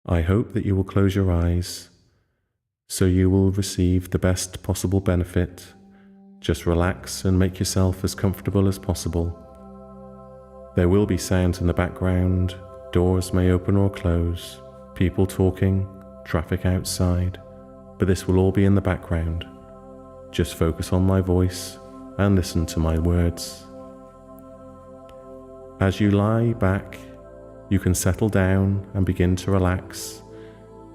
I hope that you will close your eyes so you will receive the best possible benefit. Just relax and make yourself as comfortable as possible. There will be sounds in the background. Doors may open or close, people talking, traffic outside, but this will all be in the background. Just focus on my voice and listen to my words. As you lie back, you can settle down and begin to relax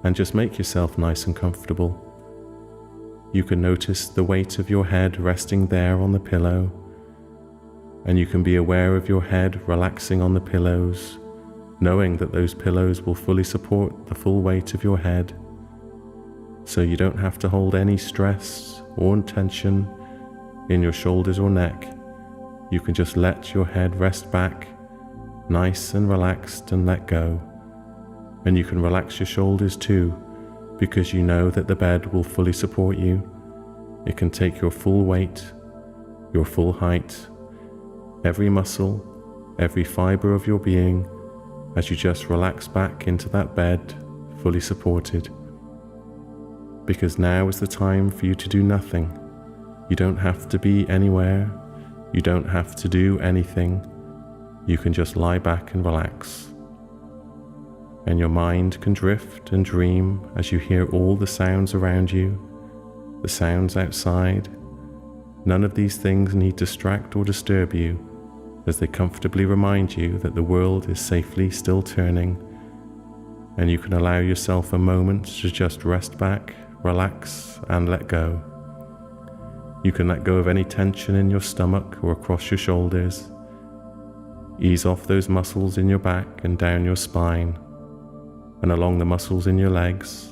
and just make yourself nice and comfortable. You can notice the weight of your head resting there on the pillow, and you can be aware of your head relaxing on the pillows, knowing that those pillows will fully support the full weight of your head, so you don't have to hold any stress or tension in your shoulders or neck. You can just let your head rest back, nice and relaxed, and let go. And you can relax your shoulders too, because you know that the bed will fully support you. It can take your full weight, your full height, every muscle, every fiber of your being, as you just relax back into that bed, fully supported. Because now is the time for you to do nothing. You don't have to be anywhere. You don't have to do anything. You can just lie back and relax. And your mind can drift and dream as you hear all the sounds around you, the sounds outside. None of these things need to distract or disturb you, as they comfortably remind you that the world is safely still turning, and you can allow yourself a moment to just rest back, relax, and let go. You can let go of any tension in your stomach or across your shoulders. Ease off those muscles in your back and down your spine, and along the muscles in your legs,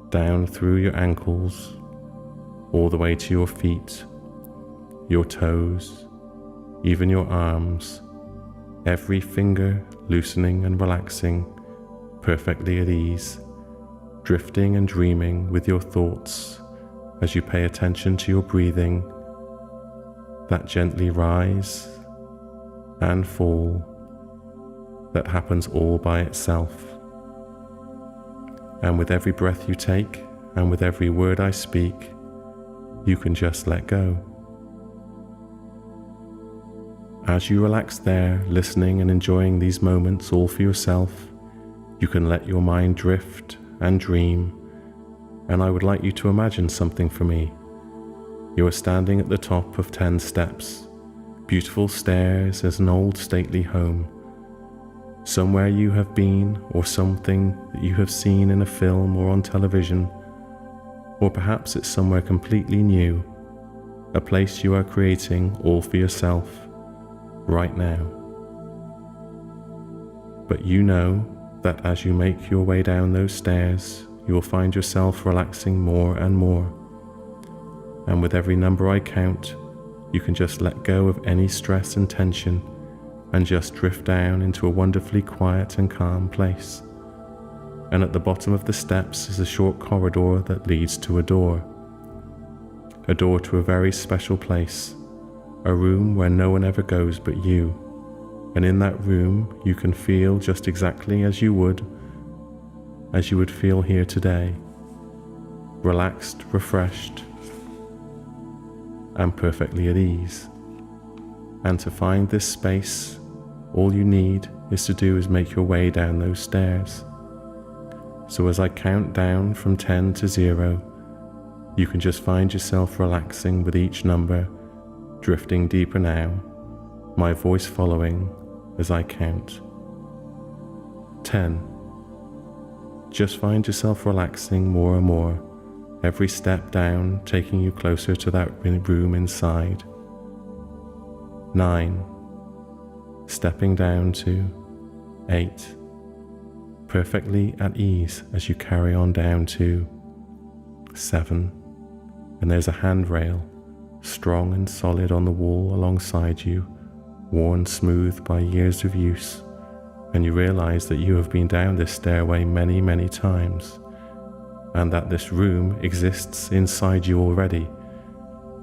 down through your ankles, all the way to your feet, your toes, even your arms, every finger loosening and relaxing, perfectly at ease, drifting and dreaming with your thoughts as you pay attention to your breathing, that gently rise and fall, that happens all by itself. And with every breath you take, and with every word I speak, you can just let go. As you relax there, listening and enjoying these moments all for yourself, you can let your mind drift and dream, and I would like you to imagine something for me. You are standing at the top of 10 steps, beautiful stairs as an old stately home. Somewhere you have been, or something that you have seen in a film or on television, or perhaps it's somewhere completely new, a place you are creating all for yourself, right now. But you know that as you make your way down those stairs, you will find yourself relaxing more and more. And with every number I count, you can just let go of any stress and tension and just drift down into a wonderfully quiet and calm place. And at the bottom of the steps is a short corridor that leads to a door to a very special place, a room where no one ever goes but you. And in that room, you can feel just exactly as you would feel here today, relaxed, refreshed, and perfectly at ease. And to find this space, all you need is to do is make your way down those stairs. So as I count down from 10 to 0, you can just find yourself relaxing with each number, drifting deeper now, my voice following as I count. 10. Just find yourself relaxing more and more, every step down taking you closer to that room inside. 9. Stepping down to 8. Perfectly at ease as you carry on down to 7. And there's a handrail, strong and solid on the wall alongside you, worn smooth by years of use, and you realize that you have been down this stairway many, many times, and that this room exists inside you already,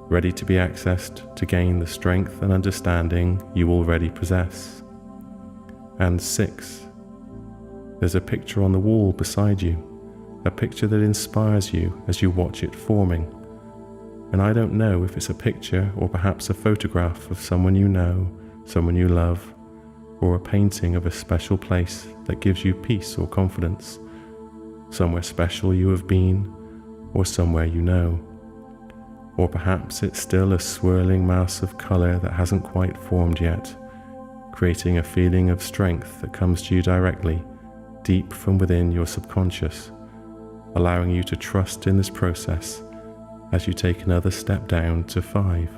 ready to be accessed to gain the strength and understanding you already possess. And 6. There's a picture on the wall beside you, a picture that inspires you as you watch it forming. And I don't know if it's a picture or perhaps a photograph of someone you know, someone you love, or a painting of a special place that gives you peace or confidence, somewhere special you have been, or somewhere you know. Or perhaps it's still a swirling mass of colour that hasn't quite formed yet, creating a feeling of strength that comes to you directly, deep from within your subconscious, allowing you to trust in this process as you take another step down to 5.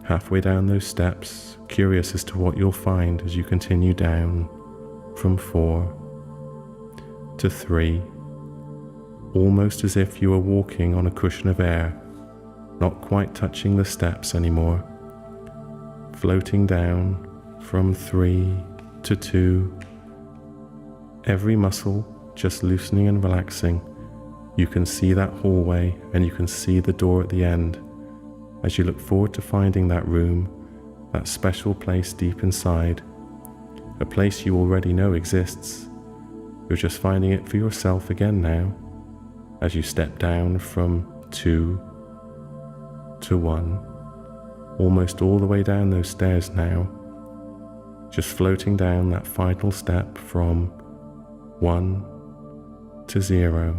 Halfway down those steps, curious as to what you'll find as you continue down from 4 to 3, almost as if you were walking on a cushion of air, not quite touching the steps anymore, floating down from 3 to 2, every muscle just loosening and relaxing. You can see that hallway and you can see the door at the end as you look forward to finding that room, that special place deep inside, a place you already know exists. You're just finding it for yourself again now as you step down from 2 to 1, almost all the way down those stairs now, just floating down that final step from 1 to 0,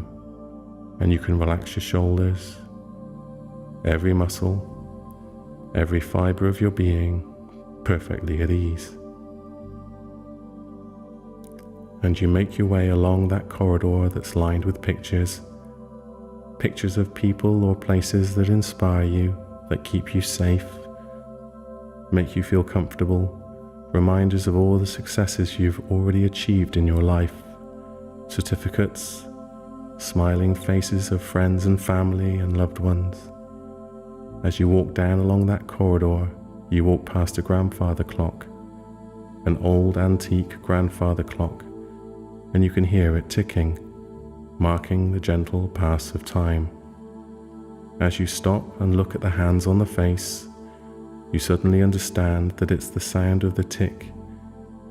and you can relax your shoulders, every muscle, every fibre of your being perfectly at ease. And you make your way along that corridor that's lined with pictures of people or places that inspire you, that keep you safe, make you feel comfortable, reminders of all the successes you've already achieved in your life, certificates, smiling faces of friends and family and loved ones. As you walk down along that corridor, you walk past a grandfather clock, an old antique grandfather clock, and you can hear it ticking, marking the gentle pass of time. As you stop and look at the hands on the face, you suddenly understand that it's the sound of the tick,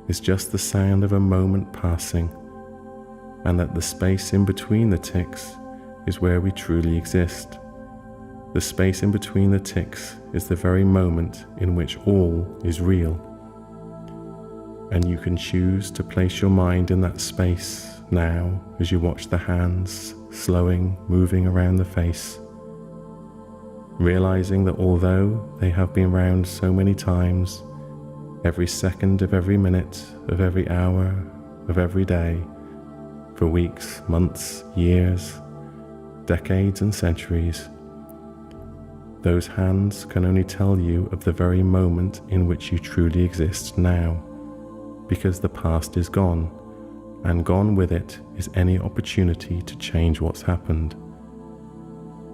it's just the sound of a moment passing, and that the space in between the ticks is where we truly exist. The space in between the ticks is the very moment in which all is real. And you can choose to place your mind in that space now as you watch the hands slowing, moving around the face, realizing that although they have been round so many times, every second of every minute, of every hour, of every day, for weeks, months, years, decades and centuries, those hands can only tell you of the very moment in which you truly exist now, because the past is gone, and gone with it is any opportunity to change what's happened.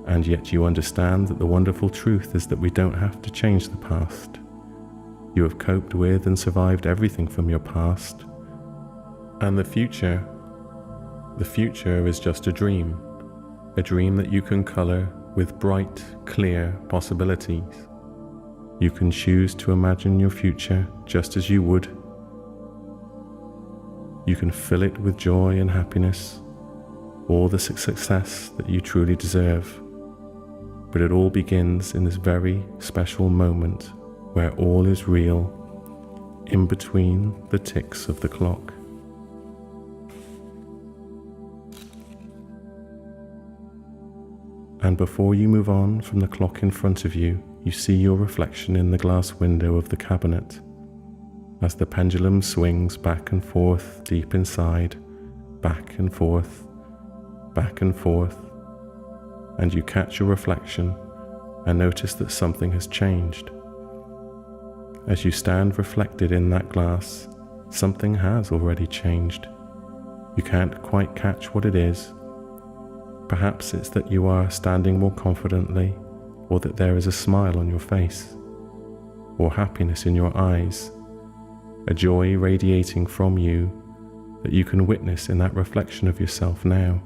And yet you understand that the wonderful truth is that we don't have to change the past. You have coped with and survived everything from your past. And the future is just a dream that you can color with bright, clear possibilities. You can choose to imagine your future just as you would. You can fill it with joy and happiness, all the success that you truly deserve. But it all begins in this very special moment where all is real, in between the ticks of the clock. And before you move on from the clock in front of you, you see your reflection in the glass window of the cabinet as the pendulum swings back and forth deep inside, back and forth, and you catch your reflection and notice that something has changed. As you stand reflected in that glass, something has already changed. You can't quite catch what it is. Perhaps it's that you are standing more confidently, or that there is a smile on your face, or happiness in your eyes, a joy radiating from you that you can witness in that reflection of yourself now.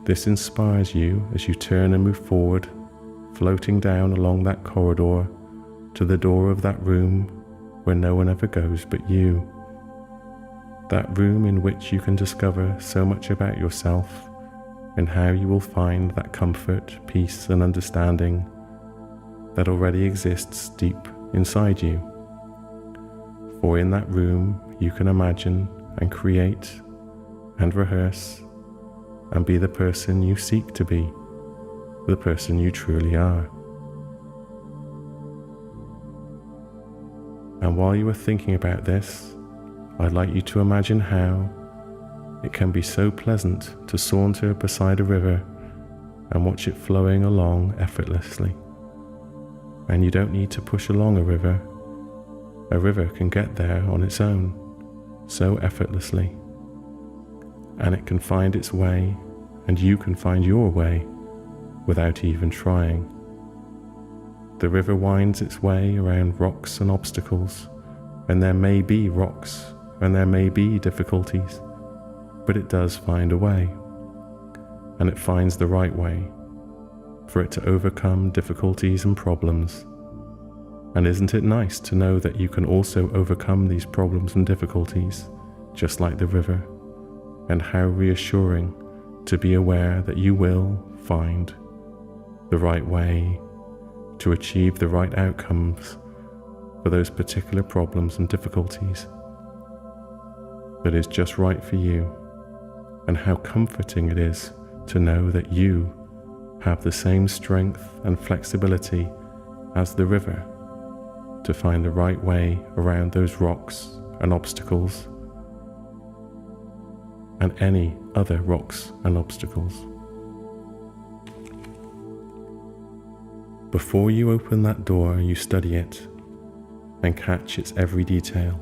This inspires you as you turn and move forward, floating down along that corridor to the door of that room where no one ever goes but you. that room in which you can discover so much about yourself and how you will find that comfort, peace, and understanding that already exists deep inside you. For in that room you can imagine and create and rehearse and be the person you seek to be, the person you truly are. And while you are thinking about this, I'd like you to imagine how it can be so pleasant to saunter beside a river and watch it flowing along effortlessly. And you don't need to push along a river. A river can get there on its own, so effortlessly. And it can find its way, and you can find your way without even trying. The river winds its way around rocks and obstacles, and there may be rocks, and there may be difficulties, but it does find a way, and it finds the right way for it to overcome difficulties and problems. And isn't it nice to know that you can also overcome these problems and difficulties, just like the river? And how reassuring to be aware that you will find the right way to achieve the right outcomes for those particular problems and difficulties that is just right for you. And how comforting it is to know that you have the same strength and flexibility as the river to find the right way around those rocks and obstacles and any other rocks and obstacles. Before you open that door, you study it and catch its every detail.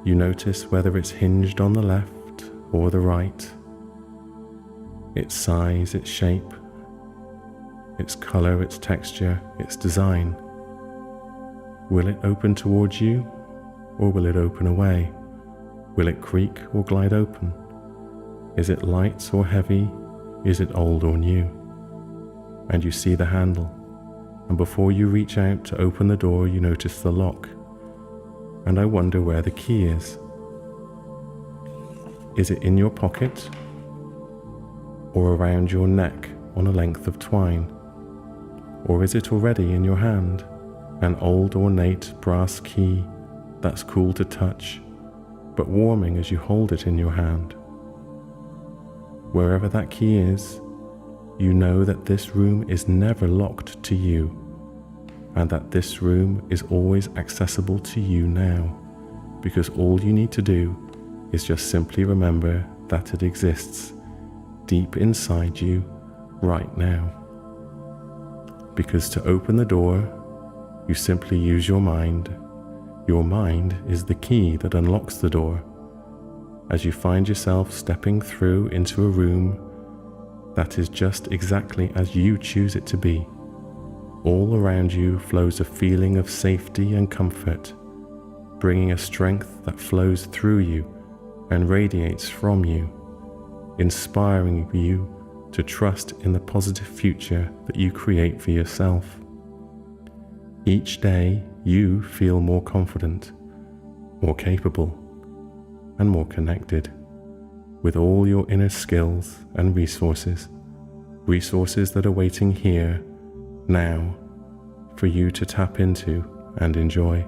You notice whether it's hinged on the left or the right, its size, its shape, its color, its texture, its design. Will it open towards you, or will it open away? Will it creak or glide open? Is it light or heavy? Is it old or new? And you see the handle, and before you reach out to open the door, you notice the lock. And I wonder where the key is. Is it in your pocket, or around your neck on a length of twine? Or is it already in your hand, an old ornate brass key that's cool to touch, but warming as you hold it in your hand? Wherever that key is, you know that this room is never locked to you, and that this room is always accessible to you now, because all you need to do is just simply remember that it exists deep inside you right now. Because to open the door, you simply use your mind. Your mind is the key that unlocks the door. As you find yourself stepping through into a room that is just exactly as you choose it to be, all around you flows a feeling of safety and comfort, bringing a strength that flows through you and radiates from you, inspiring you to trust in the positive future that you create for yourself. Each day you feel more confident, more capable, and more connected with all your inner skills and resources that are waiting here, now, for you to tap into and enjoy.